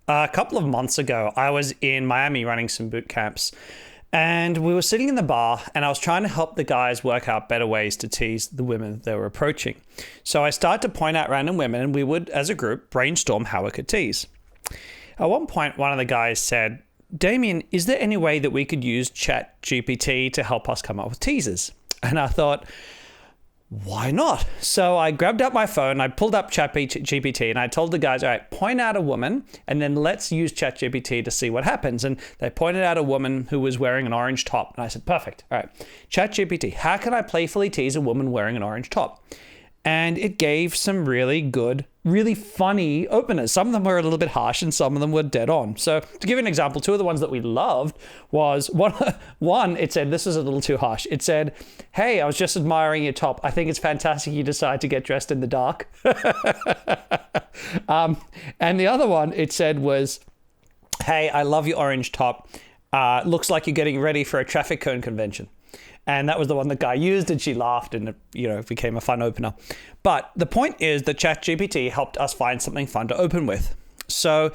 A couple of months ago, I was in Miami running some boot camps, and we were sitting in the bar, and I was trying to help the guys work out better ways to tease the women they were approaching. So I started to point out random women, and we would, as a group, brainstorm how we could tease. At one point, one of the guys said, "Damien, is there any way that we could use ChatGPT to help us come up with teasers?" And I thought, why not? So I grabbed up my phone, I pulled up ChatGPT, and I told the guys, all right, point out a woman, and then let's use ChatGPT to see what happens. And they pointed out a woman who was wearing an orange top. And I said, perfect. All right, ChatGPT, how can I playfully tease a woman wearing an orange top? And it gave some really good, really funny openers. Some of them were a little bit harsh and some of them were dead on. So to give you an example, two of the ones that we loved was one, it said, this is a little too harsh. It said, "Hey, I was just admiring your top. I think it's fantastic you decide to get dressed in the dark." And the other one it said was, "Hey, I love your orange top. Looks like you're getting ready for a traffic cone convention." And that was the one the guy used, and she laughed, and it became a fun opener. But the point is that ChatGPT helped us find something fun to open with. So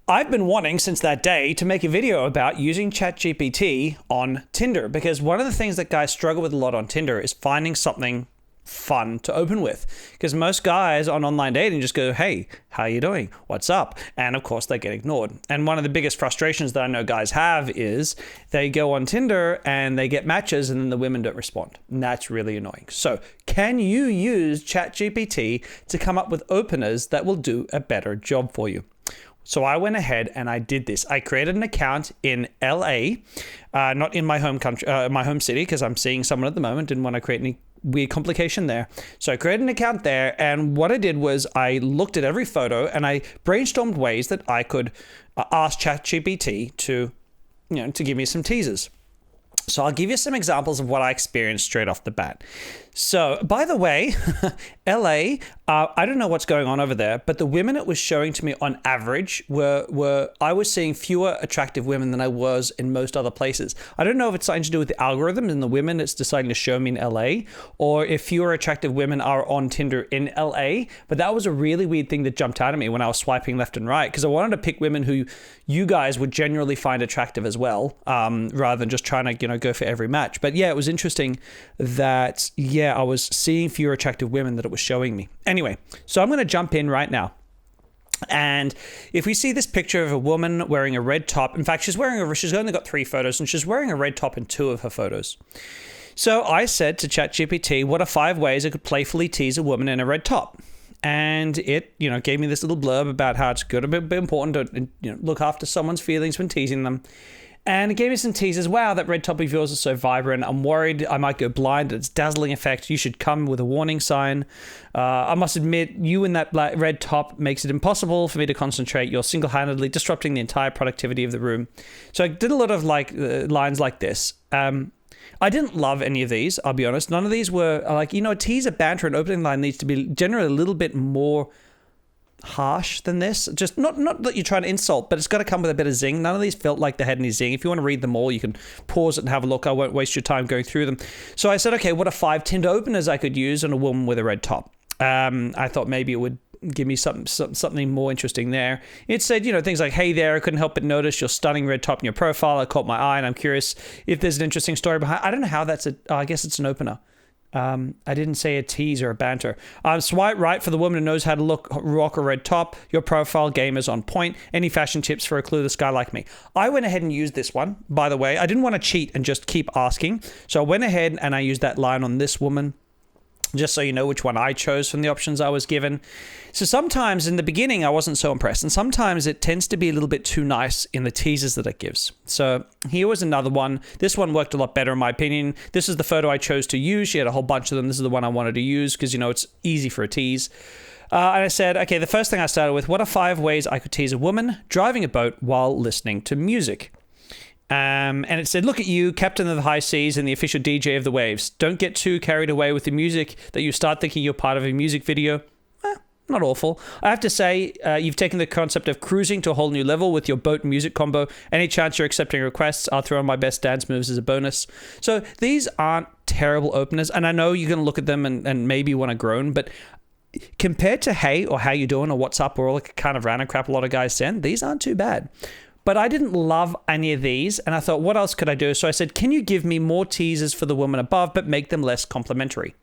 I've been wanting since that day to make a video about using ChatGPT on Tinder, because one of the things that guys struggle with a lot on Tinder is finding something fun to open with, because most guys on online dating just go, "Hey, how you doing? What's up?" And of course they get ignored. And one of the biggest frustrations that I know guys have is they go on Tinder and they get matches and then the women don't respond, and that's really annoying. So can you use ChatGPT to come up with openers that will do a better job for you? So I went ahead and I did this. I created an account in LA, not in my home country, my home city, because I'm seeing someone at the moment. Didn't want to create any weird complication there. So I created an account there, and what I did was I looked at every photo and I brainstormed ways that I could ask ChatGPT to give me some teasers. So I'll give you some examples of what I experienced straight off the bat. So, by the way, LA, I don't know what's going on over there, but the women it was showing to me on average were I was seeing fewer attractive women than I was in most other places. I don't know if it's something to do with the algorithm and the women it's deciding to show me in LA, or if fewer attractive women are on Tinder in LA, but that was a really weird thing that jumped out at me when I was swiping left and right, because I wanted to pick women who you guys would generally find attractive as well, rather than just trying to go for every match. But yeah, it was interesting that I was seeing fewer attractive women that it was showing me. Anyway, so I'm going to jump in right now. And if we see this picture of a woman wearing a red top, in fact, she's only got 3 photos, and she's wearing a red top in 2 of her photos. So I said to ChatGPT, what are 5 ways I could playfully tease a woman in a red top? And it, gave me this little blurb about how it's good to be important to look after someone's feelings when teasing them. And it gave me some teasers. Wow, that red top of yours is so vibrant. I'm worried I might go blind. It's dazzling effect. You should come with a warning sign. I must admit, you in that red top makes it impossible for me to concentrate. You're single-handedly disrupting the entire productivity of the room. So I did a lot of lines like this. I didn't love any of these, I'll be honest. None of these were a teaser, banter, and opening line needs to be generally a little bit more harsh than this. Just not that you're trying to insult, but it's got to come with a bit of zing. None of these felt like they had any zing. If you want to read them all, you can pause it and have a look. I won't waste your time going through them. So I said, okay, what are 5 Tinder openers I could use on a woman with a red top? I thought maybe it would give me something more interesting there. It said, things like, "Hey there, I couldn't help but notice your stunning red top in your profile. It caught my eye, and I'm curious if there's an interesting story behind." I don't know how I guess it's an opener. I didn't say a tease or a banter. Swipe right for the woman who knows how to rock a red top. Your profile game is on point. Any fashion tips for a clueless guy like me? I went ahead and used this one, by the way. I didn't want to cheat and just keep asking. So I went ahead and I used that line on this woman, just so you know which one I chose from the options I was given. So sometimes in the beginning, I wasn't so impressed. And sometimes it tends to be a little bit too nice in the teasers that it gives. So here was another one. This one worked a lot better in my opinion. This is the photo I chose to use. She had a whole bunch of them. This is the one I wanted to use because, it's easy for a tease. And I said, okay, the first thing I started with, what are 5 ways I could tease a woman driving a boat while listening to music? And it said, look at you, captain of the high seas and the official DJ of the waves. Don't get too carried away with the music that you start thinking you're part of a music video. Not awful. I have to say, you've taken the concept of cruising to a whole new level with your boat and music combo. Any chance you're accepting requests, I'll throw in my best dance moves as a bonus. So these aren't terrible openers. And I know you're going to look at them and maybe want to groan, but compared to hey or how you doing or what's up or all the kind of random crap a lot of guys send, these aren't too bad. But I didn't love any of these, and I thought, what else could I do? So I said, can you give me more teasers for the woman above, but make them less complimentary?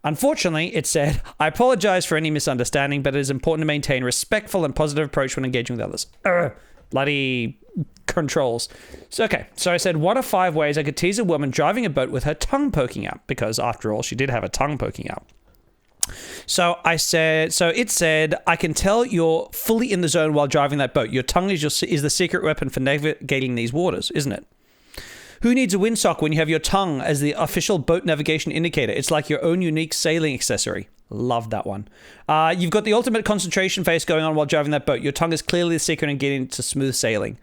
Unfortunately, it said, I apologize for any misunderstanding, but it is important to maintain a respectful and positive approach when engaging with others. Bloody controls. So I said, what are 5 ways I could tease a woman driving a boat with her tongue poking out? Because after all, she did have a tongue poking out. So it said, I can tell you're fully in the zone while driving that boat. Your tongue is the secret weapon for navigating these waters, isn't it? Who needs a windsock when you have your tongue as the official boat navigation indicator? It's like your own unique sailing accessory. Love that one. You've got the ultimate concentration face going on while driving that boat. Your tongue is clearly the secret in getting to smooth sailing.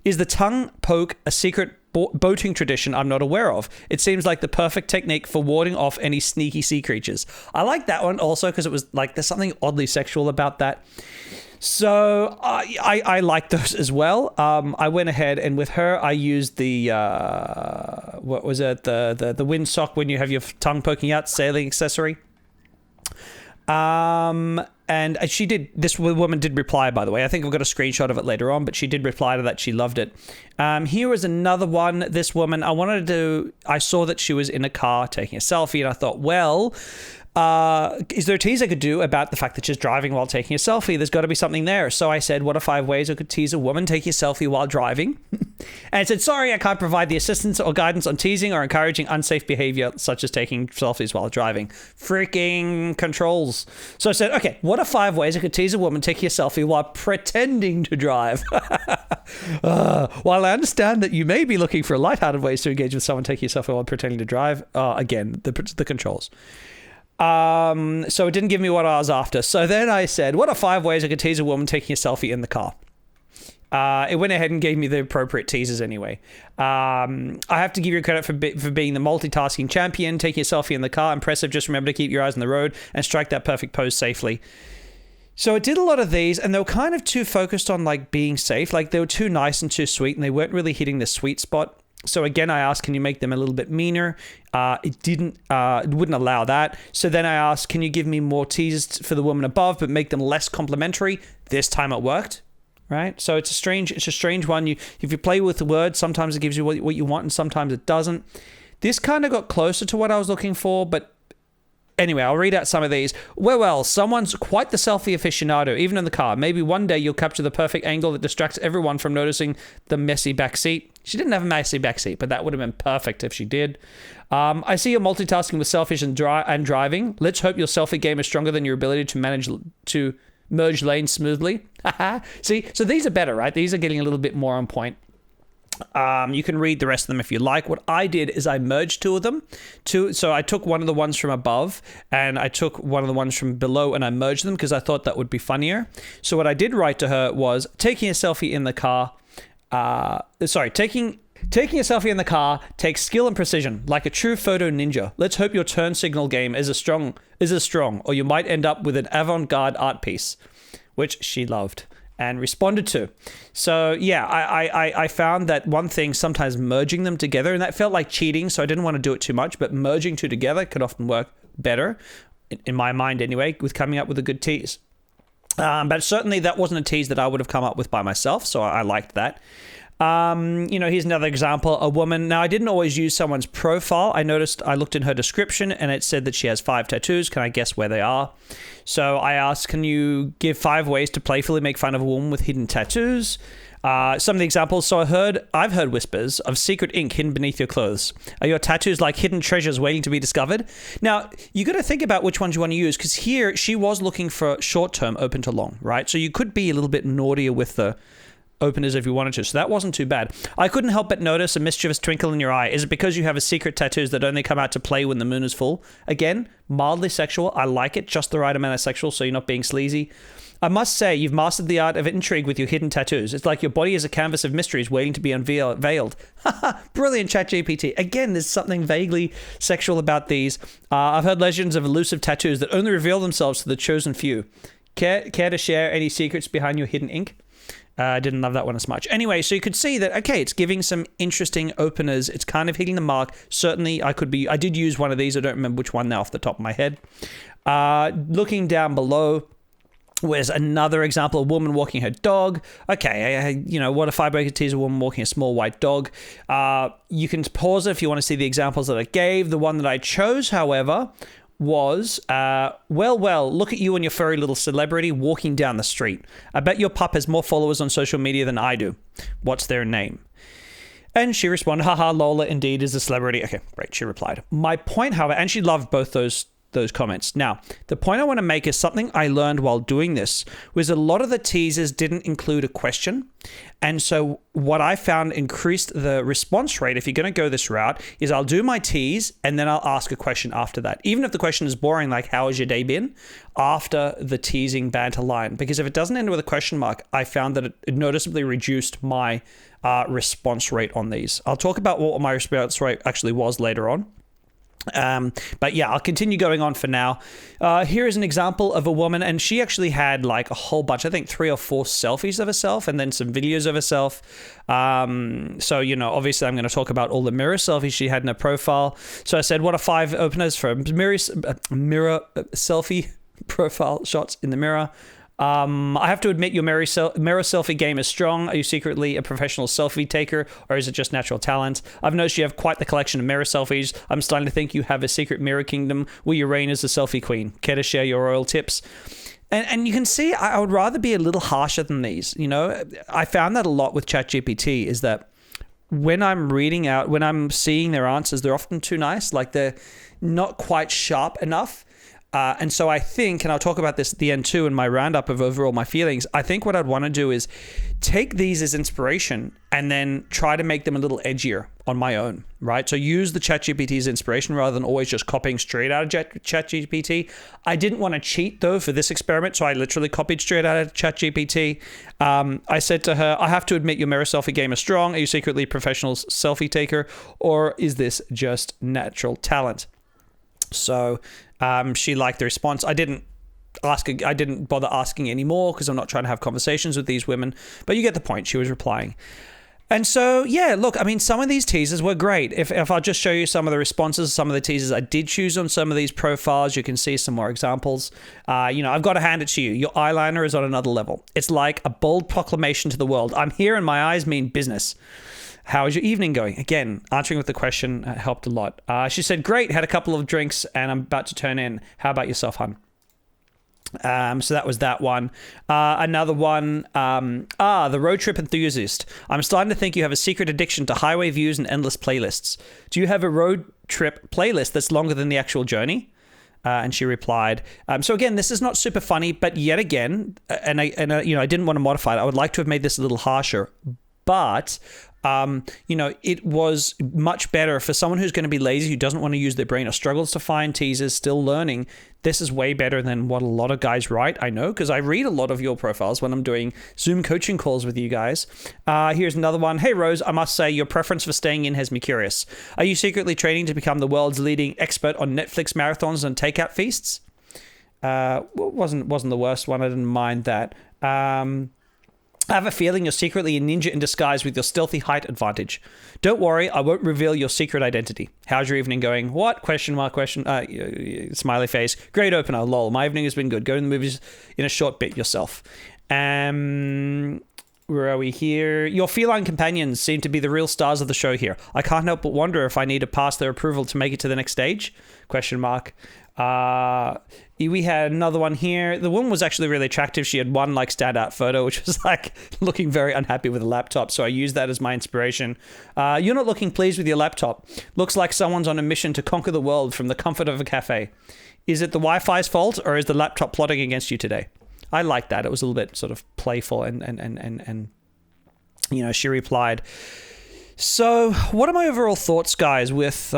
Is the tongue poke a secret boating tradition I'm not aware of? It seems like the perfect technique for warding off any sneaky sea creatures. I like that one also because it was like there's something oddly sexual about that. So I like those as well. I went ahead and with her I used the what was it, the windsock when you have your tongue poking out, sailing accessory. And this woman did reply, by the way. I think I've got a screenshot of it later on, but she did reply to that. She loved it. Here was another one. This woman, I saw that she was in a car taking a selfie, and I thought, well, is there a tease I could do about the fact that she's driving while taking a selfie? There's got to be something there. So I said, what are 5 ways I could tease a woman taking a selfie while driving? And it said, sorry, I can't provide the assistance or guidance on teasing or encouraging unsafe behavior, such as taking selfies while driving. Freaking controls. So I said, okay, what are 5 ways I could tease a woman taking a selfie while pretending to drive? While I understand that you may be looking for lighthearted ways to engage with someone taking a selfie while pretending to drive, again, the controls. So it didn't give me what I was after. So then I said, what are 5 ways I could tease a woman taking a selfie in the car? It went ahead and gave me the appropriate teasers anyway. I have to give you credit for being the multitasking champion, taking a selfie in the car. Impressive. Just remember to keep your eyes on the road and strike that perfect pose safely. So it did a lot of these, and they were kind of too focused on like being safe. Like they were too nice and too sweet, and they weren't really hitting the sweet spot. So again, I asked, can you make them a little bit meaner? It wouldn't allow that. So then I asked, can you give me more teasers for the woman above, but make them less complimentary? This time it worked, right? So it's a strange one. If you play with the words, sometimes it gives you what you want, and sometimes it doesn't. This kind of got closer to what I was looking for, but anyway, I'll read out some of these. Well, someone's quite the selfie aficionado, even in the car. Maybe one day you'll capture the perfect angle that distracts everyone from noticing the messy backseat. She didn't have a messy backseat, but that would have been perfect if she did. I see you're multitasking with selfish and driving. Let's hope your selfie game is stronger than your ability to merge lanes smoothly. See, so these are better, right? These are getting a little bit more on point. You can read the rest of them if you like. What I did is I merged 2 of them. So I took one of the ones from above and I took one of the ones from below and I merged them because I thought that would be funnier. So what I did write to her was taking a selfie in the car. Taking a selfie in the car takes skill and precision, like a true photo ninja. Let's hope your turn signal game is as strong, or you might end up with an avant-garde art piece, which she loved and responded to. So yeah, I found that one thing, sometimes merging them together, and that felt like cheating, so I didn't want to do it too much, but merging 2 together could often work better, in my mind anyway, with coming up with a good tease. But certainly that wasn't a tease that I would have come up with by myself, so I liked that. Here's another example. A woman. Now, I didn't always use someone's profile. I looked in her description and it said that she has 5 tattoos. Can I guess where they are? So I asked, can you give 5 ways to playfully make fun of a woman with hidden tattoos? Some of the examples. So I've heard whispers of secret ink hidden beneath your clothes. Are your tattoos like hidden treasures waiting to be discovered? Now, you got to think about which ones you want to use, because here she was looking for short-term open to long, right? So you could be a little bit naughtier with the openers if you wanted to, so that wasn't too bad. I couldn't help but notice a mischievous twinkle in your eye. Is it because you have a secret tattoos that only come out to play when the moon is full? Again, mildly sexual. I like it, just the right amount of sexual, so you're not being sleazy. I must say, you've mastered the art of intrigue with your hidden tattoos. It's like your body is a canvas of mysteries waiting to be unveiled. Brilliant, ChatGPT. Again, there's something vaguely sexual about these. I've heard legends of elusive tattoos that only reveal themselves to the chosen few. Care to share any secrets behind your hidden ink? I didn't love that one as much. Anyway, so you could see that, okay, it's giving some interesting openers. It's kind of hitting the mark. Certainly, I did use one of these. I don't remember which one now off the top of my head. Looking down below was another example, a woman walking her dog. Okay, what if I break a tease a woman walking a small white dog? You can pause it if you want to see the examples that I gave. The one that I chose, however, was, well, look at you and your furry little celebrity walking down the street. I bet your pup has more followers on social media than I do. What's their name? And she responded, haha, Lola indeed is a celebrity. Okay, great, she replied. My point, however, and she loved both those comments. Now, the point I want to make is something I learned while doing this was a lot of the teasers didn't include a question. And so what I found increased the response rate, if you're going to go this route, is I'll do my tease and then I'll ask a question after that. Even if the question is boring, like, how has your day been? After the teasing banter line. Because if it doesn't end with a question mark, I found that it noticeably reduced my response rate on these. I'll talk about what my response rate actually was later on. But yeah, I'll continue going on for now. Here is an example of a woman, and she actually had like a whole bunch, I think 3 or 4 selfies of herself and then some videos of herself. So, obviously I'm going to talk about all the mirror selfies she had in her profile. So I said, what are 5 openers for mirror selfie profile shots in the mirror? I have to admit your mirror selfie game is strong. Are you secretly a professional selfie taker, or is it just natural talent? I've noticed you have quite the collection of mirror selfies. I'm starting to think you have a secret mirror kingdom where you reign as the selfie queen. Care to share your royal tips? And you can see I would rather be a little harsher than these. I found that a lot with ChatGPT is that when I'm seeing their answers, they're often too nice. Like they're not quite sharp enough. And so I think, and I'll talk about this at the end too in my roundup of overall my feelings, I think what I'd want to do is take these as inspiration and then try to make them a little edgier on my own, right? So use the ChatGPT as inspiration rather than always just copying straight out of ChatGPT. I didn't want to cheat though for this experiment, so I literally copied straight out of ChatGPT. I said to her, I have to admit your mirror selfie game is strong. Are you secretly a professional selfie taker, or is this just natural talent? So she liked the response. I didn't bother asking anymore because I'm not trying to have conversations with these women, but you get the point. She was replying. And so, yeah, look, I mean, some of these teasers were great. If I'll just show you some of the responses, some of the teasers I did choose on some of these profiles, you can see some more examples. I've got to hand it to you. Your eyeliner is on another level. It's like a bold proclamation to the world. I'm here and my eyes mean business. How is your evening going? Again, answering with the question helped a lot. She said, great, had a couple of drinks and I'm about to turn in. How about yourself, hun? So that was that one. Another one, the road trip enthusiast. I'm starting to think you have a secret addiction to highway views and endless playlists. Do you have a road trip playlist that's longer than the actual journey? And she replied, so again, this is not super funny, but yet again, and I didn't want to modify it. I would like to have made this a little harsher, but it was much better for someone who's going to be lazy, who doesn't want to use their brain or struggles to find teasers, still learning. This is way better than what a lot of guys write. I know, because I read a lot of your profiles when I'm doing Zoom coaching calls with you guys. Here's another one. Hey, Rose, I must say your preference for staying in has me curious. Are you secretly training to become the world's leading expert on Netflix marathons and takeout feasts? Wasn't the worst one. I didn't mind that. I have a feeling you're secretly a ninja in disguise with your stealthy height advantage. Don't worry, I won't reveal your secret identity. How's your evening going? What? Question mark, question. Smiley face. Great opener, lol. My evening has been good. Go to the movies in a short bit yourself. Where are we here? Your feline companions seem to be the real stars of the show here. I can't help but wonder if I need to pass their approval to make it to the next stage? Question mark. We had another one here. The woman was actually really attractive. She had one standout photo, which was looking very unhappy with a laptop. So I used that as my inspiration. You're not looking pleased with your laptop. Looks like someone's on a mission to conquer the world from the comfort of a cafe. Is it the Wi-Fi's fault, or is the laptop plotting against you today? I liked that. It was a little bit sort of playful, and she replied. So what are my overall thoughts, guys, with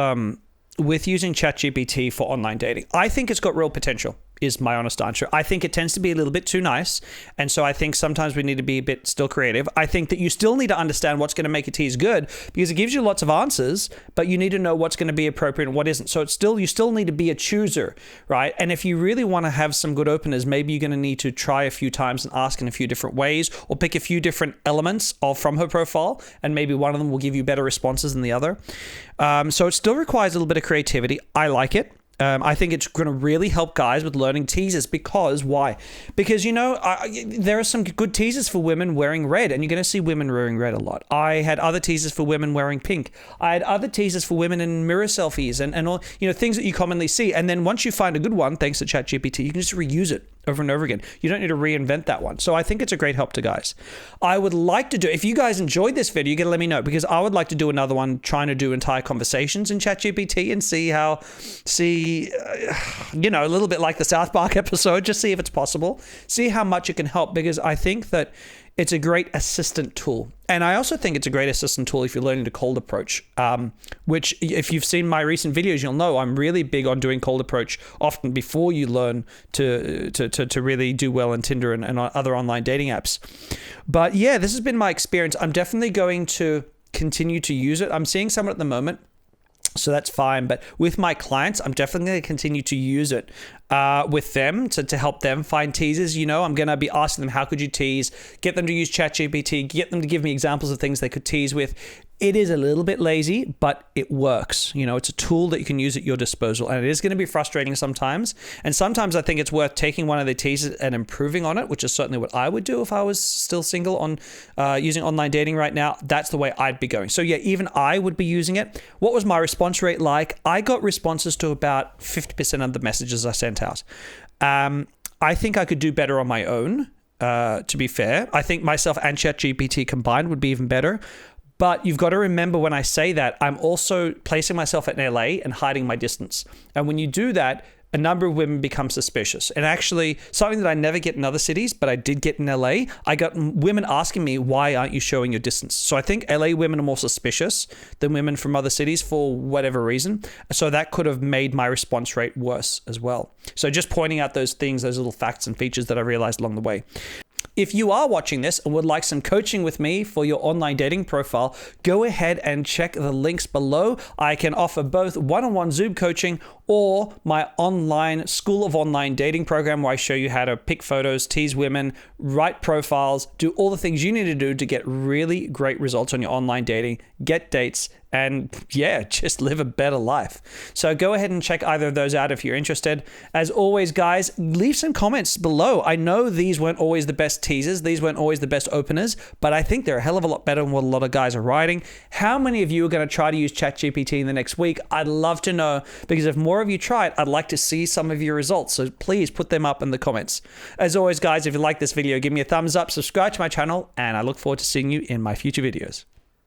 using ChatGPT for online dating? I think it's got real potential, is my honest answer. I think it tends to be a little bit too nice. And so I think sometimes we need to be a bit still creative. I think that you still need to understand what's going to make a tease good, because it gives you lots of answers, but you need to know what's going to be appropriate and what isn't. So you still need to be a chooser, right? And if you really want to have some good openers, maybe you're going to need to try a few times and ask in a few different ways, or pick a few different elements from her profile, and maybe one of them will give you better responses than the other. So it still requires a little bit of creativity. I like it. I think it's going to really help guys with learning teasers. Because why? Because, you know, there are some good teasers for women wearing red, and you're going to see women wearing red a lot. I had other teasers for women wearing pink. I had other teasers for women in mirror selfies and all, you know, things that you commonly see. And then once you find a good one, thanks to ChatGPT, you can just reuse it over and over again. You don't need to reinvent that one. So I think it's a great help to guys. I would like to do, if you guys enjoyed this video, you got to let me know, because I would like to do another one trying to do entire conversations in ChatGPT and you know, a little bit like the South Park episode, just see if it's possible, see how much it can help, because I think that it's a great assistant tool. And I also think it's a great assistant tool if you're learning to cold approach, which if you've seen my recent videos, you'll know I'm really big on doing cold approach often before you learn to really do well in Tinder and other online dating apps. But yeah, this has been my experience. I'm definitely going to continue to use it. I'm seeing someone at the moment, so that's fine. But with my clients, I'm definitely going to continue to use it with them to help them find teasers. You know, I'm going to be asking them, how could you tease? Get them to use ChatGPT, get them to give me examples of things they could tease with. It is a little bit lazy, but it works. You know, it's a tool that you can use at your disposal, and it is going to be frustrating sometimes. And sometimes I think it's worth taking one of the teasers and improving on it, which is certainly what I would do if I was still single on using online dating right now. That's the way I'd be going. So yeah, even I would be using it. What was my response rate like? I got responses to about 50% of the messages I sent out. I think I could do better on my own, to be fair. I think myself and ChatGPT combined would be even better. But you've got to remember, when I say that, I'm also placing myself in LA and hiding my distance. And when you do that, a number of women become suspicious. And actually, something that I never get in other cities, but I did get in LA, I got women asking me, why aren't you showing your distance? So I think LA women are more suspicious than women from other cities for whatever reason. So that could have made my response rate worse as well. So just pointing out those things, those little facts and features that I realized along the way. If you are watching this and would like some coaching with me for your online dating profile, go ahead and check the links below. I can offer both one-on-one Zoom coaching or my online School of Online Dating program, where I show you how to pick photos, tease women, write profiles, do all the things you need to do to get really great results on your online dating, get dates, and yeah, just live a better life. So go ahead and check either of those out if you're interested. As always, guys, leave some comments below. I know these weren't always the best teasers. These weren't always the best openers, but I think they're a hell of a lot better than what a lot of guys are writing. How many of you are going to try to use ChatGPT in the next week? I'd love to know, because if more of you try it, I'd like to see some of your results. So please put them up in the comments. As always, guys, if you like this video, give me a thumbs up, subscribe to my channel, and I look forward to seeing you in my future videos.